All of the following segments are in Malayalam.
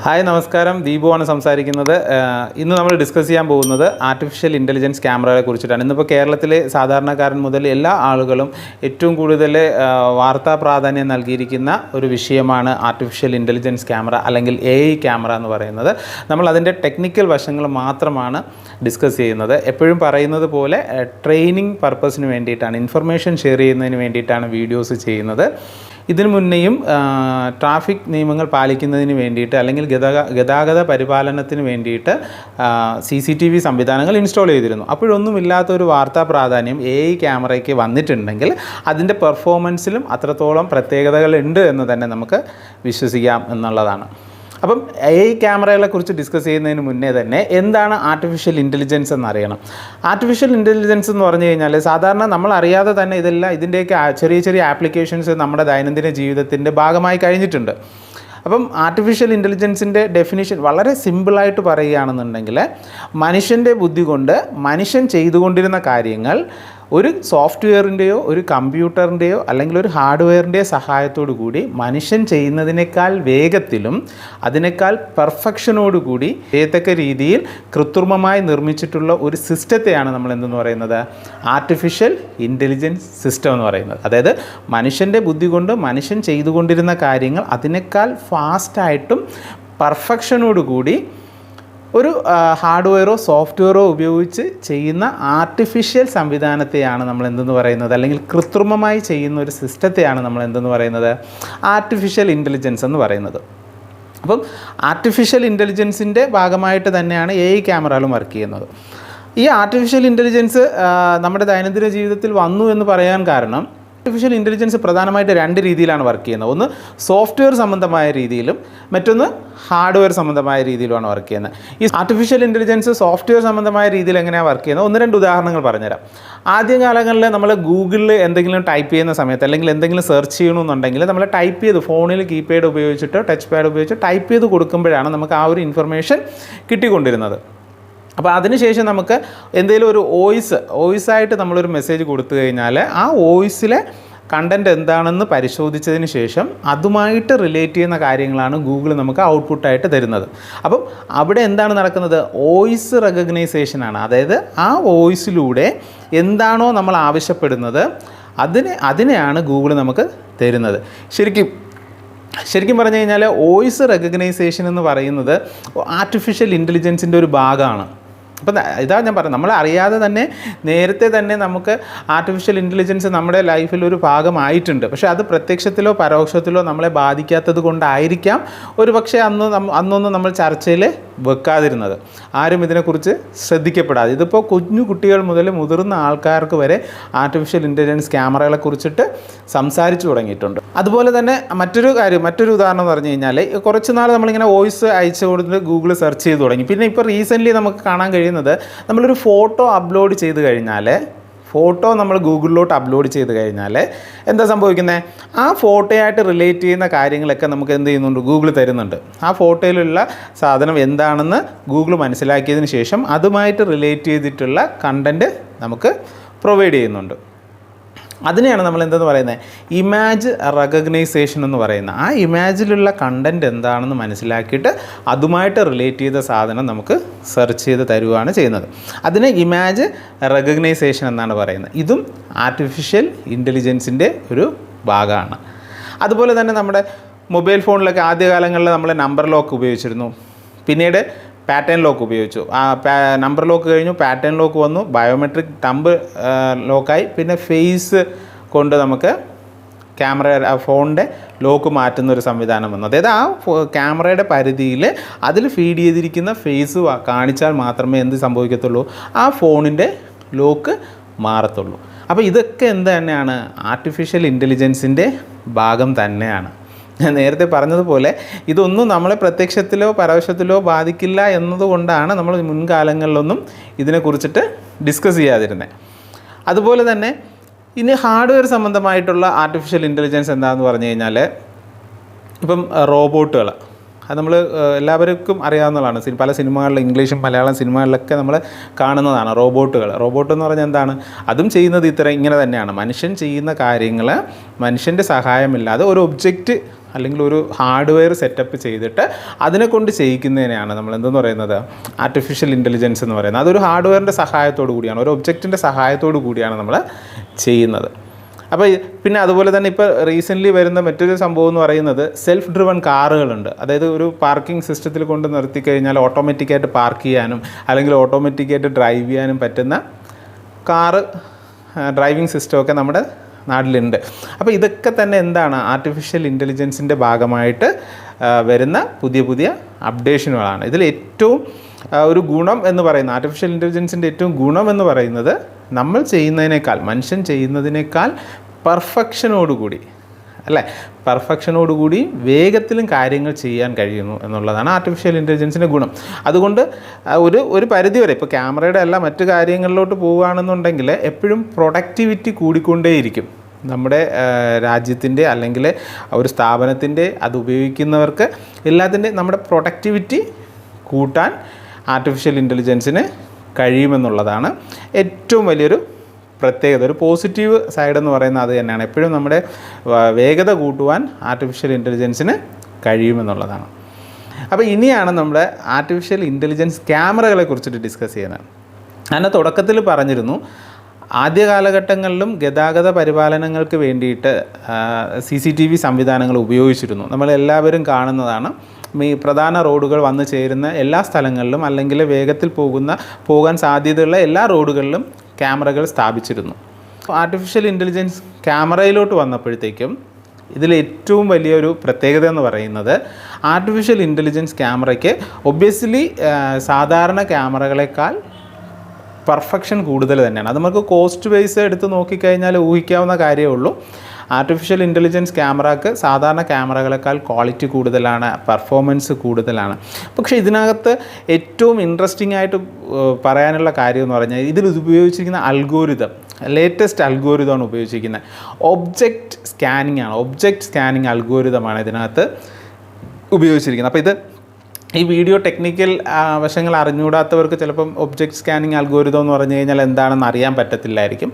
ഹായ് നമസ്കാരം, ദീപുവാണ് സംസാരിക്കുന്നത്. ഇന്ന് നമ്മൾ ഡിസ്കസ് ചെയ്യാൻ പോകുന്നത് ആർട്ടിഫിഷ്യൽ ഇൻ്റലിജൻസ് ക്യാമറകളെ കുറിച്ചിട്ടാണ്. ഇന്നിപ്പോൾ കേരളത്തിലെ സാധാരണക്കാരൻ മുതൽ എല്ലാ ആളുകളും ഏറ്റവും കൂടുതൽ വാർത്താ പ്രാധാന്യം നൽകിയിരിക്കുന്ന ഒരു വിഷയമാണ് ആർട്ടിഫിഷ്യൽ ഇൻ്റലിജൻസ് ക്യാമറ അല്ലെങ്കിൽ AI ക്യാമറ എന്ന് പറയുന്നത്. നമ്മൾ അതിൻ്റെ ടെക്നിക്കൽ വശങ്ങൾ മാത്രമാണ് ഡിസ്കസ് ചെയ്യുന്നത്. എപ്പോഴും പറയുന്നത് പോലെ ട്രെയിനിങ് പർപ്പസിന് വേണ്ടിയിട്ടാണ്, ഇൻഫർമേഷൻ ഷെയർ ചെയ്യുന്നതിന് വേണ്ടിയിട്ടാണ് വീഡിയോസ് ചെയ്യുന്നത്. ഇതിനു മുന്നേയും ട്രാഫിക് നിയമങ്ങൾ പാലിക്കുന്നതിന് വേണ്ടിയിട്ട് അല്ലെങ്കിൽ ഗതാഗത പരിപാലനത്തിന് വേണ്ടിയിട്ട് CCTV സംവിധാനങ്ങൾ ഇൻസ്റ്റാൾ ചെയ്തിരുന്നു. അപ്പോഴൊന്നുമില്ലാത്തൊരു വാർത്താ പ്രാധാന്യം AI ക്യാമറയ്ക്ക് വന്നിട്ടുണ്ടെങ്കിൽ അതിൻ്റെ പെർഫോമൻസിലും അത്രത്തോളം പ്രത്യേകതകളുണ്ട് എന്ന് തന്നെ നമുക്ക് വിശ്വസിക്കാം എന്നുള്ളതാണ്. അപ്പം AI ക്യാമറകളെക്കുറിച്ച് ഡിസ്കസ് ചെയ്യുന്നതിന് മുന്നേ തന്നെ എന്താണ് ആർട്ടിഫിഷ്യൽ ഇൻ്റലിജൻസ് എന്നറിയണം. ആർട്ടിഫിഷ്യൽ ഇൻ്റലിജൻസ് എന്ന് പറഞ്ഞു കഴിഞ്ഞാൽ സാധാരണ നമ്മൾ അറിയാതെ തന്നെ ഇതിൻ്റെയൊക്കെ ചെറിയ ചെറിയ ആപ്ലിക്കേഷൻസ് നമ്മുടെ ദൈനംദിന ജീവിതത്തിൻ്റെ ഭാഗമായി കഴിഞ്ഞിട്ടുണ്ട്. അപ്പം ആർട്ടിഫിഷ്യൽ ഇൻ്റലിജൻസിൻ്റെ ഡെഫിനിഷൻ വളരെ സിമ്പിളായിട്ട് പറയുകയാണെന്നുണ്ടെങ്കിൽ മനുഷ്യൻ്റെ ബുദ്ധി കൊണ്ട് മനുഷ്യൻ ചെയ്തുകൊണ്ടിരുന്ന കാര്യങ്ങൾ ഒരു സോഫ്റ്റ്വെയറിൻ്റെയോ ഒരു കമ്പ്യൂട്ടറിൻ്റെയോ അല്ലെങ്കിൽ ഒരു ഹാർഡ്വെയറിൻ്റെയോ സഹായത്തോടു കൂടി മനുഷ്യൻ ചെയ്യുന്നതിനേക്കാൾ വേഗത്തിലും അതിനേക്കാൾ പെർഫെക്ഷനോടു കൂടി ചെയ്യത്തക്ക രീതിയിൽ കൃത്രിമമായി നിർമ്മിച്ചിട്ടുള്ള ഒരു സിസ്റ്റത്തെയാണ് നമ്മൾ എന്തെന്ന് പറയുന്നത്, ആർട്ടിഫിഷ്യൽ ഇൻ്റലിജൻസ് സിസ്റ്റം എന്ന് പറയുന്നത്. അതായത് മനുഷ്യൻ്റെ ബുദ്ധി കൊണ്ട് മനുഷ്യൻ ചെയ്തുകൊണ്ടിരുന്ന കാര്യങ്ങൾ അതിനേക്കാൾ ഫാസ്റ്റായിട്ടും പെർഫെക്ഷനോടു കൂടി ഒരു ഹാർഡ്വെയറോ സോഫ്റ്റ്വെയറോ ഉപയോഗിച്ച് ചെയ്യുന്ന ആർട്ടിഫിഷ്യൽ സംവിധാനത്തെയാണ് നമ്മൾ എന്തെന്ന് പറയുന്നത്, അല്ലെങ്കിൽ കൃത്രിമമായി ചെയ്യുന്ന ഒരു സിസ്റ്റത്തെയാണ് നമ്മൾ എന്തെന്ന് പറയുന്നത്, ആർട്ടിഫിഷ്യൽ ഇൻ്റലിജൻസ് എന്ന് പറയുന്നത്. അപ്പം ആർട്ടിഫിഷ്യൽ ഇൻ്റലിജൻസിൻ്റെ ഭാഗമായിട്ട് തന്നെയാണ് AI ക്യാമറകളും വർക്ക് ചെയ്യുന്നത്. ഈ ആർട്ടിഫിഷ്യൽ ഇൻ്റലിജൻസ് നമ്മുടെ ദൈനംദിന ജീവിതത്തിൽ വന്നു എന്ന് പറയാൻ കാരണം ആർട്ടിഫിഷ്യൽ ഇൻ്റലിജൻസ് പ്രധാനമായിട്ട് രണ്ട് രീതിയിലാണ് വർക്ക് ചെയ്യുന്നത്. ഒന്ന് സോഫ്റ്റ്വെയർ സംബന്ധമായ രീതിയിലും മറ്റൊന്ന് ഹാർഡ്വെയർ സംബന്ധമായ രീതിയിലുമാണ് വർക്ക് ചെയ്യുന്നത്. ഈ ആർട്ടിഫിഷ്യൽ ഇൻ്റലിജൻസ് സോഫ്റ്റ്വെയർ സംബന്ധമായ രീതിയിൽ എങ്ങനെയാണ് വർക്ക് ചെയ്യുന്നത്, ഒന്ന് രണ്ട് ഉദാഹരണങ്ങൾ പറഞ്ഞുതരാം. ആദ്യ കാലങ്ങളിൽ നമ്മൾ ഗൂഗിളിൽ എന്തെങ്കിലും ടൈപ്പ് ചെയ്യുന്ന സമയത്ത് അല്ലെങ്കിൽ എന്തെങ്കിലും സെർച്ച് ചെയ്യണമെന്നുണ്ടെങ്കിൽ നമ്മൾ ടൈപ്പ് ചെയ്ത് ഫോണിൽ കീപാഡ് ഉപയോഗിച്ചിട്ടോ ടച്ച് പാഡ് ഉപയോഗിച്ചോ ടൈപ്പ് ചെയ്ത് കൊടുക്കുമ്പോഴാണ് നമുക്ക് ആ ഒരു ഇൻഫർമേഷൻ കിട്ടിക്കൊണ്ടിരുന്നത്. അപ്പോൾ അതിനുശേഷം നമുക്ക് എന്തെങ്കിലും ഒരു വോയിസായിട്ട് നമ്മളൊരു മെസ്സേജ് കൊടുത്തു കഴിഞ്ഞാൽ ആ വോയിസിലെ കണ്ടൻറ്റ് എന്താണെന്ന് പരിശോധിച്ചതിന് ശേഷം അതുമായിട്ട് റിലേറ്റ് ചെയ്യുന്ന കാര്യങ്ങളാണ് ഗൂഗിൾ നമുക്ക് ഔട്ട്പുട്ടായിട്ട് തരുന്നത്. അപ്പം അവിടെ എന്താണ് നടക്കുന്നത്, വോയിസ് റെക്കഗ്നൈസേഷനാണ്. അതായത് ആ വോയിസിലൂടെ എന്താണോ നമ്മൾ ആവശ്യപ്പെടുന്നത് അതിനെയാണ് ഗൂഗിൾ നമുക്ക് തരുന്നത്. ശരിക്കും പറഞ്ഞു കഴിഞ്ഞാൽ വോയിസ് റെക്കഗ്നൈസേഷൻ എന്ന് പറയുന്നത് ആർട്ടിഫിഷ്യൽ ഇൻ്റലിജൻസിൻ്റെ ഒരു ഭാഗമാണ്. അപ്പം ഇതാ ഞാൻ പറഞ്ഞത്, നമ്മൾ അറിയാതെ തന്നെ നേരത്തെ തന്നെ നമുക്ക് ആർട്ടിഫിഷ്യൽ ഇൻ്റലിജൻസ് നമ്മുടെ ലൈഫിൽ ഒരു ഭാഗമായിട്ടുണ്ട്. പക്ഷേ അത് പ്രത്യക്ഷത്തിലോ പരോക്ഷത്തിലോ നമ്മളെ ബാധിക്കാത്തത് കൊണ്ടായിരിക്കാം ഒരു പക്ഷേ അന്നൊന്നും നമ്മൾ ചർച്ചയിൽ വെക്കാതിരുന്നത്, ആരും ഇതിനെക്കുറിച്ച് ശ്രദ്ധിക്കപ്പെടാതെ. ഇതിപ്പോൾ കുഞ്ഞു കുട്ടികൾ മുതൽ മുതിർന്ന ആൾക്കാർക്ക് വരെ ആർട്ടിഫിഷ്യൽ ഇൻ്റലിജൻസ് ക്യാമറകളെ കുറിച്ചിട്ട് സംസാരിച്ചു തുടങ്ങിയിട്ടുണ്ട്. അതുപോലെ തന്നെ മറ്റൊരു ഉദാഹരണം എന്ന് പറഞ്ഞു കഴിഞ്ഞാൽ കുറച്ച് നാൾ നമ്മളിങ്ങനെ വോയിസ് അയച്ചു കൊടുത്തിട്ട് ഗൂഗിൾ സെർച്ച് ചെയ്ത് തുടങ്ങി. പിന്നെ ഇപ്പോൾ റീസെൻ്റ്ലി നമുക്ക് കാണാൻ കഴിയുന്നത്, നമ്മളൊരു ഫോട്ടോ അപ്ലോഡ് ചെയ്ത് കഴിഞ്ഞാൽ നമ്മൾ ഗൂഗിളിലോട്ട് അപ്ലോഡ് ചെയ്ത് കഴിഞ്ഞാൽ എന്താ സംഭവിക്കുന്നത്, ആ ഫോട്ടോയായിട്ട് റിലേറ്റ് ചെയ്യുന്ന കാര്യങ്ങളൊക്കെ നമുക്ക് എന്ത് ചെയ്യുന്നുണ്ട്, ഗൂഗിൾ തരുന്നുണ്ട്. ആ ഫോട്ടോയിലുള്ള സാധനം എന്താണെന്ന് ഗൂഗിൾ മനസ്സിലാക്കിയതിന് ശേഷം അതുമായിട്ട് റിലേറ്റ് ചെയ്തിട്ടുള്ള കണ്ടൻറ്റ് നമുക്ക് പ്രൊവൈഡ് ചെയ്യുന്നുണ്ട്. അതിനെയാണ് നമ്മൾ എന്തെന്ന് പറയുന്നത്, ഇമേജ് റെക്കഗ്നൈസേഷൻ എന്ന് പറയുന്നത്. ആ ഇമേജിലുള്ള കണ്ടൻറ്റ് എന്താണെന്ന് മനസ്സിലാക്കിയിട്ട് അതുമായിട്ട് റിലേറ്റ് ചെയ്ത സാധനം നമുക്ക് സെർച്ച് ചെയ്ത് തരുകയാണ് ചെയ്യുന്നത്. അതിനെ ഇമേജ് റെക്കഗ്നൈസേഷൻ എന്നാണ് പറയുന്നത്. ഇതും ആർട്ടിഫിഷ്യൽ ഇൻ്റലിജൻസിൻ്റെ ഒരു ഭാഗമാണ്. അതുപോലെ തന്നെ നമ്മുടെ മൊബൈൽ ഫോണിലൊക്കെ ആദ്യകാലങ്ങളിൽ നമ്മൾ നമ്പർ ലോക്ക് ഉപയോഗിച്ചിരുന്നു. പിന്നീട് പാറ്റേൺ ലോക്ക് ഉപയോഗിച്ചു. നമ്പർ ലോക്ക് കഴിഞ്ഞു, പാറ്റേൺ ലോക്ക് വന്നു, ബയോമെട്രിക് തമ്പ് ലോക്കായി, പിന്നെ ഫേസ് കൊണ്ട് നമുക്ക് ഫോണിൻ്റെ ലോക്ക് മാറ്റുന്നൊരു സംവിധാനം വന്നു. അതായത് ആ ക്യാമറയുടെ പരിധിയിൽ അതിൽ ഫീഡ് ചെയ്തിരിക്കുന്ന ഫേസ് കാണിച്ചാൽ മാത്രമേ എന്ത് സംഭവിക്കത്തുള്ളൂ, ആ ഫോണിൻ്റെ ലോക്ക് മാറത്തുള്ളൂ. അപ്പോൾ ഇതൊക്കെ എന്ത് തന്നെയാണ്, ആർട്ടിഫിഷ്യൽ ഇൻ്റലിജൻസിൻ്റെ ഭാഗം തന്നെയാണ്. ഞാൻ നേരത്തെ പറഞ്ഞതുപോലെ ഇതൊന്നും നമ്മളെ പ്രത്യക്ഷത്തിലോ പരോക്ഷത്തിലോ ബാധിക്കില്ല എന്നതുകൊണ്ടാണ് നമ്മൾ മുൻകാലങ്ങളിലൊന്നും ഇതിനെക്കുറിച്ചിട്ട് ഡിസ്കസ് ചെയ്യാതിരുന്നത്. അതുപോലെ തന്നെ ഇനി ഹാർഡ്വെയർ സംബന്ധമായിട്ടുള്ള ആർട്ടിഫിഷ്യൽ ഇൻ്റലിജൻസ് എന്താണെന്ന് പറഞ്ഞു കഴിഞ്ഞാൽ, ഇപ്പം റോബോട്ടുകൾ അത് നമ്മൾ എല്ലാവർക്കും അറിയാവുന്നതാണ്. പല സിനിമകളിലും ഇംഗ്ലീഷും മലയാളം സിനിമകളിലൊക്കെ നമ്മൾ കാണുന്നതാണ് റോബോട്ടുകൾ. റോബോട്ട് എന്ന് പറഞ്ഞാൽ എന്താണ്? അതും ചെയ്യുന്നത് ഇങ്ങനെ തന്നെയാണ്. മനുഷ്യൻ ചെയ്യുന്ന കാര്യങ്ങൾ മനുഷ്യൻ്റെ സഹായമില്ലാതെ ഒരു ഒബ്ജക്റ്റ് അല്ലെങ്കിൽ ഒരു ഹാർഡ്വെയർ സെറ്റപ്പ് ചെയ്തിട്ട് അതിനെ കൊണ്ട് ചെയ്യിക്കുന്നതിനെയാണ് നമ്മൾ എന്തെന്ന് പറയുന്നത് ആർട്ടിഫിഷ്യൽ ഇൻ്റലിജൻസ് എന്ന് പറയുന്നത്. അതൊരു ഹാർഡ്വെയറിൻ്റെ സഹായത്തോടു കൂടിയാണ്, ഒരു ഒബ്ജക്റ്റിൻ്റെ സഹായത്തോടു കൂടിയാണ് നമ്മൾ ചെയ്യുന്നത്. അപ്പോൾ പിന്നെ അതുപോലെ തന്നെ ഇപ്പോൾ റീസെൻ്റ്ലി വരുന്ന മറ്റൊരു സംഭവം എന്ന് പറയുന്നത് സെൽഫ് ഡ്രിവൺ കാറുകളുണ്ട്. അതായത് ഒരു പാർക്കിംഗ് സിസ്റ്റത്തിൽ കൊണ്ട് നിർത്തി കഴിഞ്ഞാൽ ഓട്ടോമാറ്റിക്കായിട്ട് പാർക്ക് ചെയ്യാനും അല്ലെങ്കിൽ ഓട്ടോമാറ്റിക്കായിട്ട് ഡ്രൈവ് ചെയ്യാനും പറ്റുന്ന കാറ് ഡ്രൈവിംഗ് സിസ്റ്റമൊക്കെ നമ്മുടെ നാട്ടിലുണ്ട്. അപ്പോൾ ഇതൊക്കെ തന്നെ എന്താണ് ആർട്ടിഫിഷ്യൽ ഇൻ്റലിജൻസിൻ്റെ ഭാഗമായിട്ട് വരുന്ന പുതിയ അപ്ഡേഷനുകളാണ്. ഇതിൽ ഏറ്റവും ഒരു ഗുണം എന്ന് പറയുന്നത് ആർട്ടിഫിഷ്യൽ ഇൻ്റലിജൻസിൻ്റെ ഏറ്റവും ഗുണം എന്ന് പറയുന്നത് നമ്മൾ ചെയ്യുന്നതിനേക്കാൾ മനുഷ്യൻ ചെയ്യുന്നതിനേക്കാൾ പെർഫെക്ഷനോടുകൂടി പെർഫെക്ഷനോടുകൂടി വേഗത്തിലും കാര്യങ്ങൾ ചെയ്യാൻ കഴിയുന്നു എന്നുള്ളതാണ് ആർട്ടിഫിഷ്യൽ ഇൻ്റലിജൻസിൻ്റെ ഗുണം. അതുകൊണ്ട് ഒരു പരിധിവരെ ഇപ്പോൾ ക്യാമറയുടെ അല്ല മറ്റു കാര്യങ്ങളിലോട്ട് പോവുകയാണെന്നുണ്ടെങ്കിൽ എപ്പോഴും പ്രൊഡക്ടിവിറ്റി കൂടിക്കൊണ്ടേയിരിക്കും. നമ്മുടെ രാജ്യത്തിൻ്റെ അല്ലെങ്കിൽ ഒരു സ്ഥാപനത്തിൻ്റെ അത് ഉപയോഗിക്കുന്നവർക്ക് എല്ലാത്തിൻ്റെ നമ്മുടെ പ്രൊഡക്ടിവിറ്റി കൂട്ടാൻ ആർട്ടിഫിഷ്യൽ ഇൻ്റലിജൻസിന് കഴിയുമെന്നുള്ളതാണ് ഏറ്റവും വലിയൊരു പ്രത്യേകത. ഒരു പോസിറ്റീവ് സൈഡ് എന്ന് പറയുന്നത് അത് തന്നെയാണ്. എപ്പോഴും നമ്മുടെ വേഗത കൂട്ടുവാൻ ആർട്ടിഫിഷ്യൽ ഇൻ്റലിജൻസിന് കഴിയുമെന്നുള്ളതാണ്. അപ്പോൾ ഇനിയാണ് നമ്മുടെ ആർട്ടിഫിഷ്യൽ ഇൻ്റലിജൻസ് ക്യാമറകളെ കുറിച്ചിട്ട് ഡിസ്കസ് ചെയ്യുന്നത്. ഞാൻ തുടക്കത്തിൽ പറഞ്ഞിരുന്നു, ആദ്യ കാലഘട്ടങ്ങളിലും ഗതാഗത പരിപാലനങ്ങൾക്ക് വേണ്ടിയിട്ട് CCTV സംവിധാനങ്ങൾ ഉപയോഗിച്ചിരുന്നു. നമ്മളെല്ലാവരും കാണുന്നതാണ്. ഈ പ്രധാന റോഡുകൾ വന്നു ചേരുന്ന എല്ലാ സ്ഥലങ്ങളിലും അല്ലെങ്കിൽ വേഗത്തിൽ പോകാൻ സാധ്യതയുള്ള എല്ലാ റോഡുകളിലും ക്യാമറകൾ സ്ഥാപിച്ചിരുന്നു. ആർട്ടിഫിഷ്യൽ ഇൻ്റലിജൻസ് ക്യാമറയിലോട്ട് വന്നപ്പോഴത്തേക്കും ഇതിൽ ഏറ്റവും വലിയൊരു പ്രത്യേകത എന്ന് പറയുന്നത് ആർട്ടിഫിഷ്യൽ ഇൻ്റലിജൻസ് ക്യാമറയ്ക്ക് ഒബ്വിയസ്ലി സാധാരണ ക്യാമറകളെക്കാൾ പെർഫെക്ഷൻ കൂടുതൽ തന്നെയാണ്. അത് നമുക്ക് കോസ്റ്റ് ബേസ് എടുത്ത് നോക്കിക്കഴിഞ്ഞാൽ ഊഹിക്കാവുന്ന കാര്യമേ ഉള്ളൂ. ആർട്ടിഫിഷ്യൽ ഇൻ്റലിജൻസ് ക്യാമറക്ക് സാധാരണ ക്യാമറകളെക്കാൾ ക്വാളിറ്റി കൂടുതലാണ്, പെർഫോമൻസ് കൂടുതലാണ്. പക്ഷേ ഇതിനകത്ത് ഏറ്റവും ഇൻട്രസ്റ്റിംഗ് ആയിട്ട് പറയാനുള്ള കാര്യം എന്ന് പറഞ്ഞാൽ ഇതിൽ ഉപയോഗിച്ചിരിക്കുന്ന അൽഗോരിതം, ലേറ്റസ്റ്റ് അൽഗോരിതമാണ് ഉപയോഗിച്ചിരിക്കുന്നത്. ഒബ്ജക്റ്റ് സ്കാനിങ് ആണ്. ഒബ്ജക്റ്റ് സ്കാനിങ് അൽഗോരിതമാണ് ഇതിനകത്ത് ഉപയോഗിച്ചിരിക്കുന്നത്. അപ്പോൾ ഈ വീഡിയോ ടെക്നിക്കൽ വശങ്ങൾ അറിഞ്ഞുകൂടാത്തവർക്ക് ചിലപ്പം ഒബ്ജക്റ്റ് സ്കാനിങ് അൽഗോരിതം എന്ന് പറഞ്ഞു കഴിഞ്ഞാൽ എന്താണെന്ന് അറിയാൻ പറ്റത്തില്ലായിരിക്കും.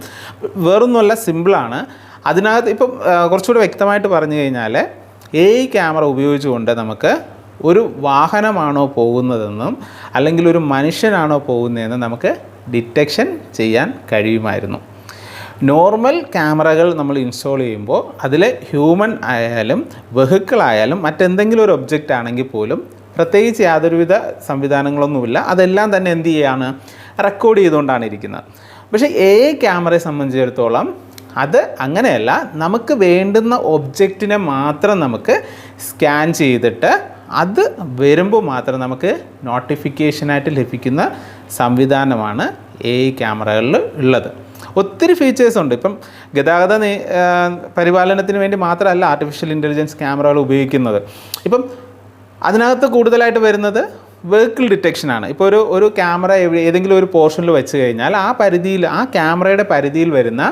വേറൊന്നുമല്ല, സിമ്പിളാണ്. അതിനകത്ത് ഇപ്പം കുറച്ചുകൂടെ വ്യക്തമായിട്ട് പറഞ്ഞു കഴിഞ്ഞാൽ AI ക്യാമറ ഉപയോഗിച്ചുകൊണ്ട് നമുക്ക് ഒരു വാഹനമാണോ പോകുന്നതെന്നും അല്ലെങ്കിൽ ഒരു മനുഷ്യനാണോ പോകുന്നതെന്നും നമുക്ക് ഡിറ്റക്ഷൻ ചെയ്യാൻ കഴിയുമായിരുന്നു. നോർമൽ ക്യാമറകൾ നമ്മൾ ഇൻസ്റ്റാൾ ചെയ്യുമ്പോൾ അതിൽ ഹ്യൂമൻ ആയാലും വെഹിക്കിളായാലും മറ്റെന്തെങ്കിലും ഒരു ഒബ്ജക്റ്റ് ആണെങ്കിൽ പോലും പ്രത്യേകിച്ച് യാതൊരുവിധ സംവിധാനങ്ങളൊന്നുമില്ല. അതെല്ലാം തന്നെ എന്ത് ചെയ്യുകയാണ്, റെക്കോർഡ് ചെയ്തുകൊണ്ടാണ് ഇരിക്കുന്നത്. പക്ഷേ AI ക്യാമറയെ സംബന്ധിച്ചിടത്തോളം അത് അങ്ങനെയല്ല. നമുക്ക് വേണ്ടുന്ന ഒബ്ജക്റ്റിനെ മാത്രം നമുക്ക് സ്കാൻ ചെയ്തിട്ട് അത് വരുമ്പോൾ മാത്രം നമുക്ക് നോട്ടിഫിക്കേഷനായിട്ട് ലഭിക്കുന്ന സംവിധാനമാണ് AI ക്യാമറകളിൽ ഉള്ളത്. ഒത്തിരി ഫീച്ചേഴ്സ് ഉണ്ട്. ഇപ്പം ഗതാഗത പരിപാലനത്തിന് വേണ്ടി മാത്രമല്ല ആർട്ടിഫിഷ്യൽ ഇൻ്റലിജൻസ് ക്യാമറകൾ ഉപയോഗിക്കുന്നത്. ഇപ്പം അതിനകത്ത് കൂടുതലായിട്ട് വരുന്നത് വെഹിക്കിൾ ഡിറ്റക്ഷനാണ്. ഇപ്പോൾ ഒരു ക്യാമറ ഏതെങ്കിലും ഒരു പോർഷനിൽ വെച്ച് കഴിഞ്ഞാൽ ആ ക്യാമറയുടെ പരിധിയിൽ വരുന്ന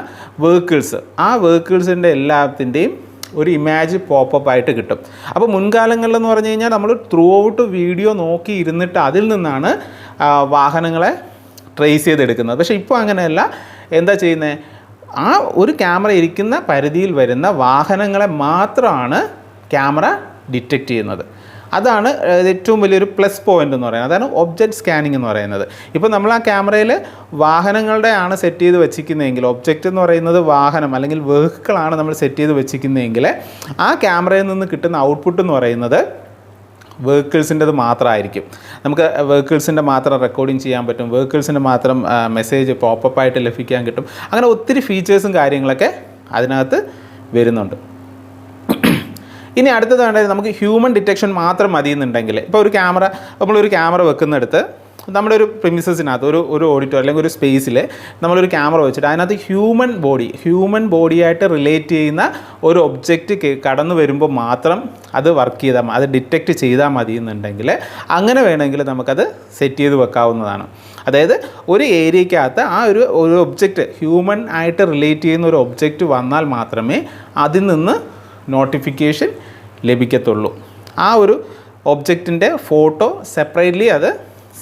വെഹിക്കിൾസിൻ്റെ എല്ലാത്തിൻ്റെയും ഒരു ഇമേജ് പോപ്പപ്പ് ആയിട്ട് കിട്ടും. അപ്പോൾ മുൻകാലങ്ങളിലെന്ന് പറഞ്ഞു കഴിഞ്ഞാൽ നമ്മൾ ത്രൂ ഔട്ട് വീഡിയോ നോക്കി ഇരുന്നിട്ട് അതിൽ നിന്നാണ് വാഹനങ്ങളെ ട്രേസ് ചെയ്തെടുക്കുന്നത്. പക്ഷേ ഇപ്പോൾ അങ്ങനെയല്ല. എന്താ ചെയ്യുന്നത്, ആ ഒരു ക്യാമറ ഇരിക്കുന്ന പരിധിയിൽ വരുന്ന വാഹനങ്ങളെ മാത്രമാണ് ക്യാമറ ഡിറ്റക്റ്റ് ചെയ്യുന്നത്. അതാണ് ഏറ്റവും വലിയൊരു പ്ലസ് പോയിൻ്റ് എന്ന് പറയുന്നത്. അതാണ് ഒബ്ജക്റ്റ് സ്കാനിങ് എന്ന് പറയുന്നത്. ഇപ്പോൾ നമ്മൾ ആ ക്യാമറയിൽ വാഹനങ്ങളുടെ ആണ് സെറ്റ് ചെയ്ത് വെച്ചിരിക്കുന്നതെങ്കിൽ, ഒബ്ജക്റ്റ് എന്ന് പറയുന്നത് വാഹനം അല്ലെങ്കിൽ വെഹിക്കിളാണ് നമ്മൾ സെറ്റ് ചെയ്ത് വെച്ചിരിക്കുന്നതെങ്കിൽ ആ ക്യാമറയിൽ നിന്ന് കിട്ടുന്ന ഔട്ട്പുട്ട് എന്ന് പറയുന്നത് വെഹിക്കിൾസിൻ്റെത് മാത്രമായിരിക്കും. നമുക്ക് വെഹിക്കിൾസിൻ്റെ മാത്രം റെക്കോർഡിങ് ചെയ്യാൻ പറ്റും, വെഹിക്കിൾസിൻ്റെ മാത്രം മെസ്സേജ് പോപ്പപ്പായിട്ട് ലഭിക്കാൻ കിട്ടും. അങ്ങനെ ഒത്തിരി ഫീച്ചേഴ്സും കാര്യങ്ങളൊക്കെ അതിനകത്ത് വരുന്നുണ്ട്. ഇനി അടുത്തത് വേണ്ടത് നമുക്ക് ഹ്യൂമൻ ഡിറ്റക്ഷൻ മാത്രം മതിയെന്നുണ്ടെങ്കിൽ, ഇപ്പോൾ നമ്മളൊരു ക്യാമറ വെക്കുന്നിടത്ത് നമ്മുടെ ഒരു പ്രിമിസസിനകത്ത് ഒരു ഓഡിറ്റോറിയം അല്ലെങ്കിൽ ഒരു സ്പേസിൽ നമ്മളൊരു ക്യാമറ വെച്ചിട്ട് അതിനകത്ത് ഹ്യൂമൻ ബോഡിയായിട്ട് റിലേറ്റ് ചെയ്യുന്ന ഒരു ഒബ്ജക്റ്റ് കടന്നു വരുമ്പോൾ മാത്രം അത് വർക്ക് ചെയ്താൽ അത് ഡിറ്റക്റ്റ് ചെയ്താൽ മതി എന്നുണ്ടെങ്കിൽ അങ്ങനെ വേണമെങ്കിൽ നമുക്കത് സെറ്റ് ചെയ്ത് വെക്കാവുന്നതാണ്. അതായത് ഒരു ഏരിയക്കകത്ത് ആ ഒരു ഒബ്ജക്റ്റ് ഹ്യൂമൻ ആയിട്ട് റിലേറ്റ് ചെയ്യുന്ന ഒരു ഒബ്ജക്റ്റ് വന്നാൽ മാത്രമേ അതിൽ നിന്ന് നോട്ടിഫിക്കേഷൻ ലഭിക്കത്തുള്ളൂ. ആ ഒരു ഒബ്ജക്റ്റിൻ്റെ ഫോട്ടോ സെപ്പറേറ്റ്ലി അത്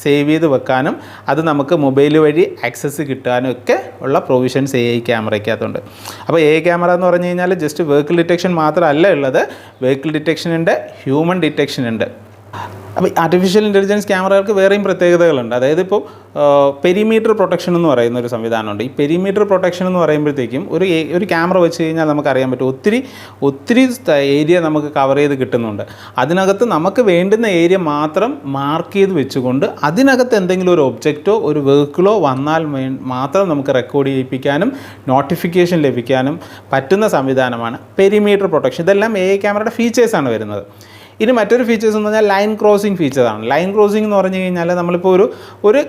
സേവ് ചെയ്ത് വെക്കാനും അത് നമുക്ക് മൊബൈൽ വഴി ആക്സസ് കിട്ടാനും ഒക്കെ ഉള്ള പ്രൊവിഷൻസ് AI ക്യാമറയ്ക്കകത്തുണ്ട്. അപ്പോൾ AI ക്യാമറ എന്ന് പറഞ്ഞു കഴിഞ്ഞാൽ ജസ്റ്റ് വെഹിക്കിൾ ഡിറ്റക്ഷൻ മാത്രമല്ല ഉള്ളത്, വെഹിക്കിൾ ഡിറ്റക്ഷൻ ഉണ്ട്, ഹ്യൂമൻ ഡിറ്റക്ഷൻ ഉണ്ട്. അപ്പോൾ ആർട്ടിഫിഷ്യൽ ഇൻ്റലിജൻസ് ക്യാമറകൾക്ക് വേറെയും പ്രത്യേകതകളുണ്ട്. അതായത് ഇപ്പോൾ പെരിമീറ്റർ പ്രൊട്ടക്ഷൻ എന്ന് പറയുന്ന ഒരു സംവിധാനമുണ്ട്. ഈ പെരിമീറ്റർ പ്രൊട്ടക്ഷൻ എന്ന് പറയുമ്പോഴത്തേക്കും ഒരു ക്യാമറ വെച്ച് കഴിഞ്ഞാൽ നമുക്കറിയാൻ പറ്റും ഒത്തിരി ഏരിയ നമുക്ക് കവർ ചെയ്ത് കിട്ടുന്നുണ്ട്. അതിനകത്ത് നമുക്ക് വേണ്ടുന്ന ഏരിയ മാത്രം മാർക്ക് ചെയ്ത് വെച്ചുകൊണ്ട് അതിനകത്ത് എന്തെങ്കിലും ഒരു ഒബ്ജക്റ്റോ ഒരു വെഹിക്കിളോ വന്നാൽ മാത്രം നമുക്ക് റെക്കോർഡ് ചെയ്യിപ്പിക്കാനും നോട്ടിഫിക്കേഷൻ ലഭിക്കാനും പറ്റുന്ന സംവിധാനമാണ് പെരിമീറ്റർ പ്രൊട്ടക്ഷൻ. ഇതെല്ലാം AI ക്യാമറയുടെ ഫീച്ചേഴ്സാണ് വരുന്നത്. ഇനി മറ്റൊരു ഫീച്ചേഴ്സ് എന്ന് പറഞ്ഞാൽ ലൈൻ ക്രോസിംഗ് ഫീച്ചറാണ്. ലൈൻ ക്രോസിംഗ് എന്ന് പറഞ്ഞു കഴിഞ്ഞാൽ നമ്മളിപ്പോൾ ഒരു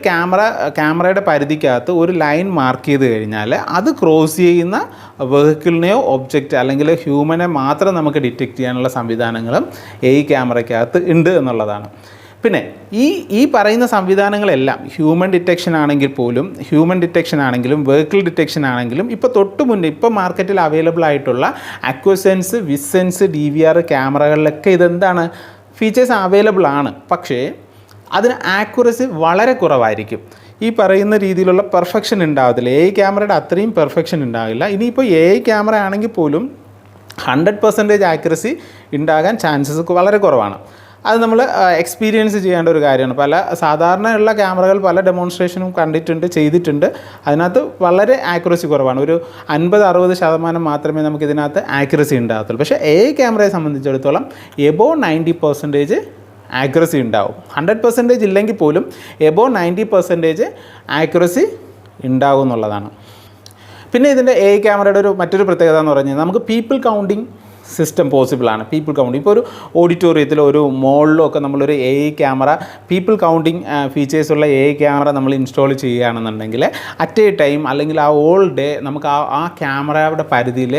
ക്യാമറയുടെ പരിധിക്കകത്ത് ഒരു ലൈൻ മാർക്ക് ചെയ്ത് കഴിഞ്ഞാൽ അത് ക്രോസ് ചെയ്യുന്ന വെഹിക്കിളിനെയോ ഒബ്ജക്റ്റ് അല്ലെങ്കിൽ ഹ്യൂമനെ മാത്രം നമുക്ക് ഡിറ്റക്റ്റ് ചെയ്യാനുള്ള സംവിധാനങ്ങളും AI ക്യാമറയ്ക്കകത്ത് ഉണ്ട് എന്നുള്ളതാണ്. പിന്നെ ഈ പറയുന്ന സംവിധാനങ്ങളെല്ലാം ഹ്യൂമൻ ഡിറ്റക്ഷൻ ആണെങ്കിലും വെഹിക്കിൾ ഡിറ്റക്ഷൻ ആണെങ്കിലും ഇപ്പോൾ തൊട്ട് മുന്നേ ഇപ്പോൾ മാർക്കറ്റിൽ അവൈലബിൾ ആയിട്ടുള്ള അക്വസെൻസ്, വിസെൻസ്, DVR ക്യാമറകളിലൊക്കെ ഇതെന്താണ് ഫീച്ചേഴ്സ് അവൈലബിൾ ആണ്. പക്ഷേ അതിന് ആക്യുറസി വളരെ കുറവായിരിക്കും. ഈ പറയുന്ന രീതിയിലുള്ള പെർഫെക്ഷൻ ഉണ്ടാകത്തില്ല. AI ക്യാമറയുടെ അത്രയും പെർഫെക്ഷൻ ഉണ്ടാകില്ല. ഇനിയിപ്പോൾ AI ക്യാമറ ആണെങ്കിൽ പോലും 100% ആക്യുറസി ഉണ്ടാകാൻ ചാൻസസ് വളരെ കുറവാണ്. അത് നമ്മൾ എക്സ്പീരിയൻസ് ചെയ്യേണ്ട ഒരു കാര്യമാണ്. സാധാരണയുള്ള ക്യാമറകൾ പല ഡെമോൺസ്ട്രേഷനും ചെയ്തിട്ടുണ്ട്. അതിനകത്ത് വളരെ ആക്യുറസി കുറവാണ്. ഒരു 50-60% മാത്രമേ നമുക്ക് ഇതിനകത്ത് ആക്യുറസി ഉണ്ടാകത്തുള്ളൂ. പക്ഷേ AI ക്യാമറയെ സംബന്ധിച്ചിടത്തോളം എബോവ് 90% ആക്യുറസി ഉണ്ടാവും. 100% ഇല്ലെങ്കിൽ പോലും എബോവ് 90% ആക്യുറസി ഉണ്ടാവും എന്നുള്ളതാണ്. പിന്നെ ഇതിൻ്റെ AI ക്യാമറയുടെ മറ്റൊരു പ്രത്യേകത എന്ന് പറഞ്ഞാൽ നമുക്ക് പീപ്പിൾ കൗണ്ടിങ് സിസ്റ്റം പോസിബിളാണ്. പീപ്പിൾ കൗണ്ടിങ് ഇപ്പോൾ ഒരു ഓഡിറ്റോറിയത്തിലോ ഒരു മോളിലോ ഒക്കെ നമ്മളൊരു AI ക്യാമറ പീപ്പിൾ കൗണ്ടിങ് ഫീച്ചേഴ്സുള്ള AI ക്യാമറ നമ്മൾ ഇൻസ്റ്റാൾ ചെയ്യുകയാണെന്നുണ്ടെങ്കിൽ അറ്റ് എ ടൈം അല്ലെങ്കിൽ ആ ഓൾ ഡേ നമുക്ക് ആ ക്യാമറയുടെ പരിധിയിൽ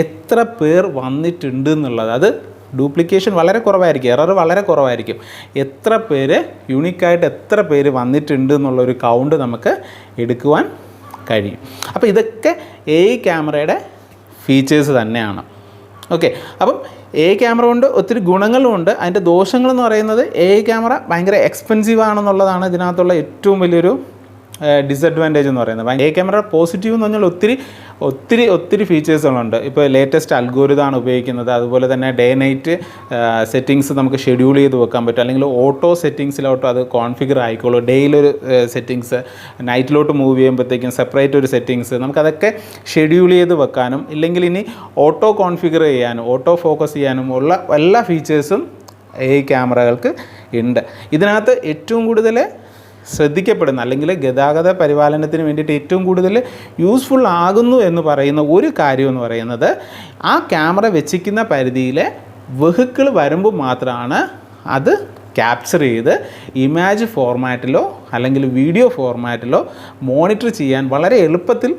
എത്ര പേർ വന്നിട്ടുണ്ട് എന്നുള്ളത്, അത് ഡ്യൂപ്ലിക്കേഷൻ വളരെ കുറവായിരിക്കും, എറർ വളരെ കുറവായിരിക്കും. എത്ര പേര് യൂണിക്കായിട്ട് എത്ര പേര് വന്നിട്ടുണ്ട് എന്നുള്ളൊരു കൗണ്ട് നമുക്ക് എടുക്കുവാൻ കഴിയും. അപ്പോൾ ഇതൊക്കെ AI ക്യാമറയുടെ ഫീച്ചേഴ്സ് തന്നെയാണ്. ഓക്കെ, അപ്പം AI ക്യാമറ കൊണ്ട് ഒത്തിരി ഗുണങ്ങളുമുണ്ട്. അതിൻ്റെ ദോഷങ്ങളെന്ന് പറയുന്നത് AI ക്യാമറ ഭയങ്കര എക്സ്പെൻസീവ് ആണെന്നുള്ളതാണ് ഇതിനകത്തുള്ള ഏറ്റവും വലിയൊരു ഡിസഡ്വാൻറ്റേജ് എന്ന് പറയുന്നത്. AI ക്യാമറ പോസിറ്റീവ് എന്ന് പറഞ്ഞാൽ ഒത്തിരി ഫീച്ചേഴ്സുകളുണ്ട്. ഇപ്പോൾ ലേറ്റസ്റ്റ് അൽഗോരിതമാണ് ഉപയോഗിക്കുന്നത്. അതുപോലെ തന്നെ ഡേ നൈറ്റ് സെറ്റിങ്സ് നമുക്ക് ഷെഡ്യൂൾ ചെയ്ത് വെക്കാൻ പറ്റും. അല്ലെങ്കിൽ ഓട്ടോ സെറ്റിങ്സിലോട്ട് അത് കോൺഫിഗർ ആയിക്കോളൂ. ഡേയിലൊരു സെറ്റിങ്സ്, നൈറ്റിലോട്ട് മൂവ് ചെയ്യുമ്പോഴത്തേക്കും സെപ്പറേറ്റ് ഒരു സെറ്റിങ്സ് നമുക്കതൊക്കെ ഷെഡ്യൂൾ ചെയ്ത് വെക്കാനും ഇല്ലെങ്കിൽ ഇനി ഓട്ടോ കോൺഫിഗർ ചെയ്യാനും ഓട്ടോ ഫോക്കസ് ചെയ്യാനും ഉള്ള എല്ലാ ഫീച്ചേഴ്സും AI ക്യാമറകൾക്ക് ഉണ്ട്. ഇതിനകത്ത് ഏറ്റവും കൂടുതൽ ശ്രദ്ധിക്കപ്പെടുന്ന അല്ലെങ്കിൽ ഗതാഗത പരിപാലനത്തിന് വേണ്ടിയിട്ട് ഏറ്റവും കൂടുതൽ യൂസ്ഫുൾ ആകുന്നു എന്ന് പറയുന്ന ഒരു കാര്യം എന്ന് പറയുന്നത് ആ ക്യാമറ വെച്ചിരിക്കുന്ന പരിധിയിലെ വെഹിക്കിൾ വരുമ്പോൾ മാത്രമാണ് അത് ക്യാപ്ചർ ചെയ്ത് ഇമേജ് ഫോർമാറ്റിലോ അല്ലെങ്കിൽ വീഡിയോ ഫോർമാറ്റിലോ മോണിറ്റർ ചെയ്യാൻ വളരെ എളുപ്പത്തിൽ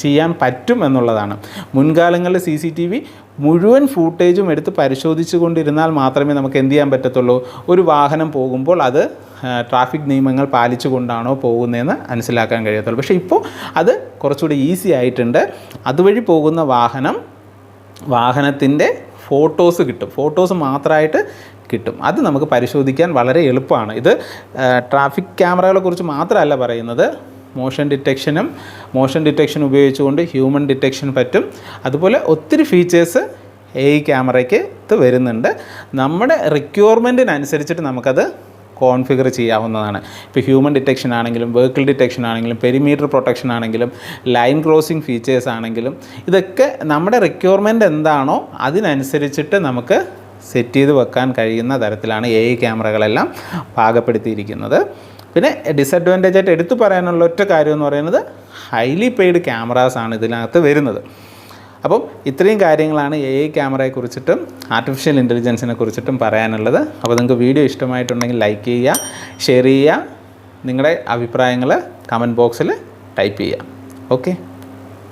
ചെയ്യാൻ പറ്റും എന്നുള്ളതാണ്. മുൻകാലങ്ങളിൽ CCTV മുഴുവൻ ഫൂട്ടേജും എടുത്ത് പരിശോധിച്ചു കൊണ്ടിരുന്നാൽ മാത്രമേ നമുക്ക് എന്ത് ചെയ്യാൻ പറ്റത്തുള്ളൂ, ഒരു വാഹനം പോകുമ്പോൾ അത് ട്രാഫിക് നിയമങ്ങൾ പാലിച്ചുകൊണ്ടാണോ പോകുന്നതെന്ന് മനസ്സിലാക്കാൻ കഴിയത്തുള്ളൂ. പക്ഷേ ഇപ്പോൾ അത് കുറച്ചുകൂടി ഈസി ആയിട്ടുണ്ട്. അതുവഴി പോകുന്ന വാഹനത്തിൻ്റെ ഫോട്ടോസ് മാത്രമായിട്ട് കിട്ടും. അത് നമുക്ക് പരിശോധിക്കാൻ വളരെ എളുപ്പമാണ്. ഇത് ട്രാഫിക് ക്യാമറകളെ കുറിച്ച് മാത്രമല്ല പറയുന്നത്, മോഷൻ ഡിറ്റക്ഷൻ ഉപയോഗിച്ചുകൊണ്ട് ഹ്യൂമൻ ഡിറ്റക്ഷൻ പറ്റും. അതുപോലെ ഒത്തിരി ഫീച്ചേഴ്സ് AI ക്യാമറയ്ക്ക് വരുന്നുണ്ട്. നമ്മുടെ റിക്വയർമെൻറ്റിനനുസരിച്ചിട്ട് നമുക്കത് കോൺഫിഗർ ചെയ്യാവുന്നതാണ്. ഇപ്പോൾ ഹ്യൂമൻ ഡിറ്റക്ഷൻ ആണെങ്കിലും വെഹിക്കിൾ ഡിറ്റക്ഷൻ ആണെങ്കിലും പെരിമീറ്റർ പ്രൊട്ടക്ഷൻ ആണെങ്കിലും ലൈൻ ക്രോസിംഗ് ഫീച്ചേഴ്സ് ആണെങ്കിലും ഇതൊക്കെ നമ്മുടെ റിക്വയർമെൻറ്റ് എന്താണോ അതിനനുസരിച്ചിട്ട് നമുക്ക് സെറ്റ് ചെയ്ത് വെക്കാൻ കഴിയുന്ന തരത്തിലാണ് AI ക്യാമറകളെല്ലാം പാകപ്പെടുത്തിയിരിക്കുന്നത്. പിന്നെ ഡിസഡ്വാൻറ്റേജ് ആയിട്ട് എടുത്തു പറയാനുള്ള ഒറ്റ കാര്യം എന്ന് പറയുന്നത് ഹൈലി പെയ്ഡ് ക്യാമറാസാണ് ഇതിനകത്ത് വരുന്നത്. അപ്പം ഇത്രയും കാര്യങ്ങളാണ് AI ക്യാമറയെക്കുറിച്ചിട്ടും ആർട്ടിഫിഷ്യൽ ഇൻ്റലിജൻസിനെ കുറിച്ചിട്ടും പറയാനുള്ളത്. അപ്പോൾ നിങ്ങൾക്ക് വീഡിയോ ഇഷ്ടമായിട്ടുണ്ടെങ്കിൽ ലൈക്ക് ചെയ്യുക, ഷെയർ ചെയ്യുക, നിങ്ങളുടെ അഭിപ്രായങ്ങൾ കമൻറ്റ് ബോക്സിൽ ടൈപ്പ് ചെയ്യുക. ഓക്കെ.